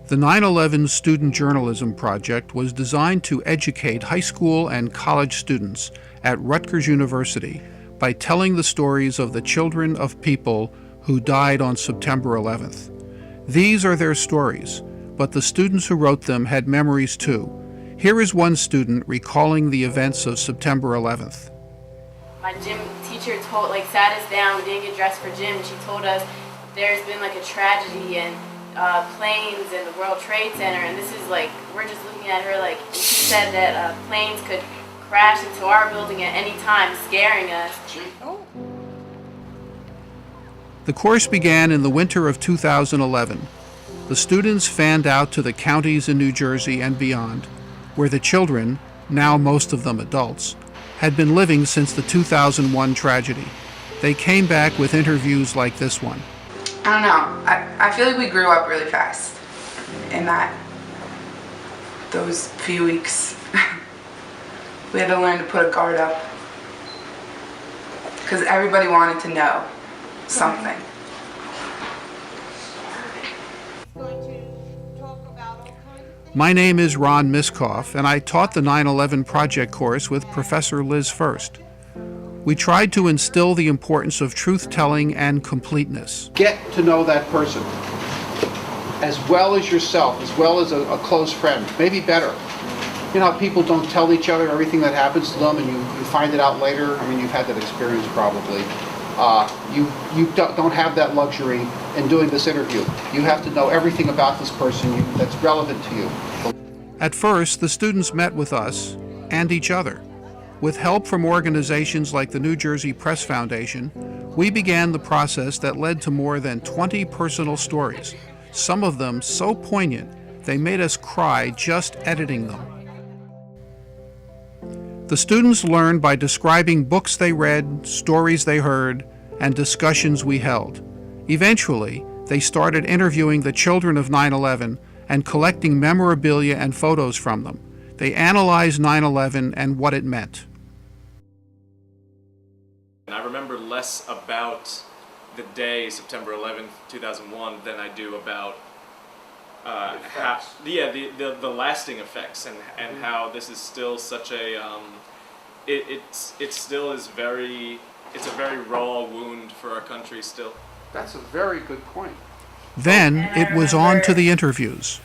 The 9/11 Student Journalism Project was designed to educate high school and college students at Rutgers University by telling the stories of the children of people who died on September 11th. These are their stories, but the students who wrote them had memories too. Here is one student recalling the events of September 11th. My gym teacher sat us down. We didn't get dressed for gym. She told us there's been a tragedy and planes and the World Trade Center, and this is we're just looking at her she said that planes could crash into our building at any time, scaring us. The course began in the winter of 2011. The students fanned out to the counties in New Jersey and beyond, where the children, now most of them adults, had been living since the 2001 tragedy. They came back with interviews like this one. I don't know. I feel like we grew up really fast in those few weeks. We had to learn to put a guard up because everybody wanted to know something. My name is Ron Miskoff, and I taught the 9/11 Project course with Professor Liz First. We tried to instill the importance of truth-telling and completeness. Get to know that person as well as yourself, as well as a close friend, maybe better. You know how people don't tell each other everything that happens to them and you find it out later? I mean, you've had that experience probably. You don't have that luxury in doing this interview. You have to know everything about this person that's relevant to you. At first, the students met with us and each other. With help from organizations like the New Jersey Press Foundation, we began the process that led to more than 20 personal stories, some of them so poignant they made us cry just editing them. The students learned by describing books they read, stories they heard, and discussions we held. Eventually, they started interviewing the children of 9/11 and collecting memorabilia and photos from them. They analyzed 9/11 and what it meant. I remember less about the day, September 11th, 2001, than I do about the lasting effects and how this is still such a it's a very raw wound for our country still. That's a very good point. Then it was on to the interviews.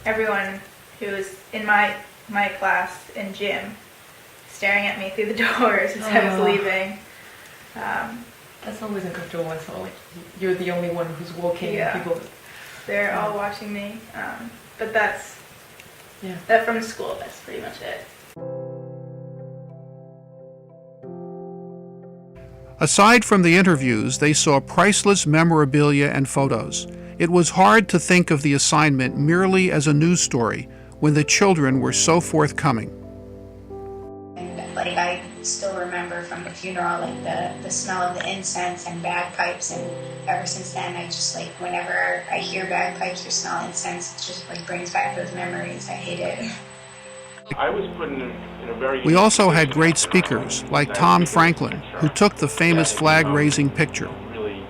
Everyone who was in my class in gym staring at me through the doors as I was leaving. That's always uncomfortable when you're the only one who's walking and people... They're all watching me, but that from school, that's pretty much it. Aside from the interviews, they saw priceless memorabilia and photos. It was hard to think of the assignment merely as a news story when the children were so forthcoming. I still remember from the funeral, the smell of the incense and bagpipes, and ever since then, I just whenever I hear bagpipes or smell incense, it just brings back those memories. I hate it. I was put in a very... We also had great speakers like Tom Franklin, who took the famous flag-raising picture. Really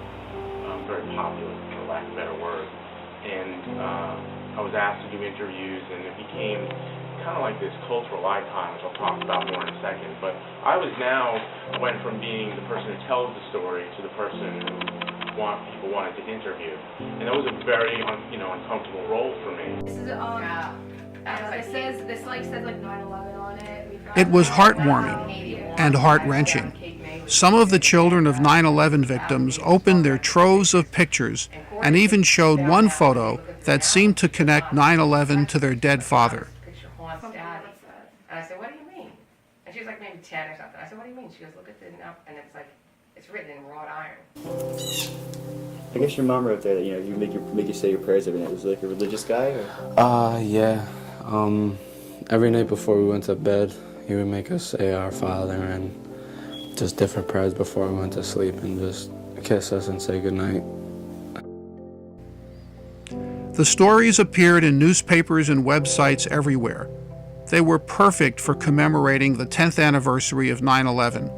very popular, for lack of a better word. And I was asked to do interviews, and it became kind of like this cultural icon, which I'll talk about more in a second. But I went from being the person who tells the story to the person who people wanted to interview. And that was a very uncomfortable role for me. This is this says 9/11 on it. It was heartwarming and heart-wrenching. Some of the children of 9/11 victims opened their troves of pictures and even showed one photo that seemed to connect 9/11 to their dead father. And I said, what do you mean? And she was maybe 10 or something. I said, what do you mean? She goes, look at the and it's written in wrought iron. I guess your mom wrote there that you make you say your prayers every night. Was it a religious guy? Or? Yeah. Every night before we went to bed, he would make us say Our Father and just different prayers before we went to sleep and just kiss us and say goodnight. The stories appeared in newspapers and websites everywhere. They were perfect for commemorating the 10th anniversary of 9/11.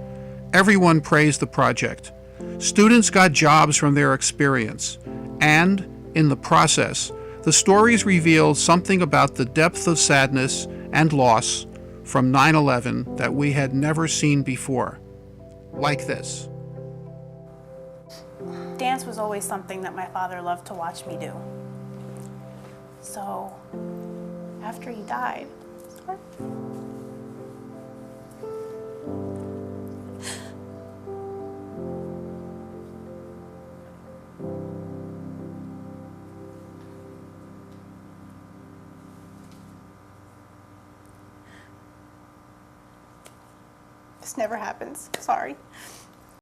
Everyone praised the project. Students got jobs from their experience, and, in the process, The stories revealed something about the depth of sadness and loss from 9/11 that we had never seen before. Like this. Dance was always something that my father loved to watch me do. So, after he died, this never happens, sorry.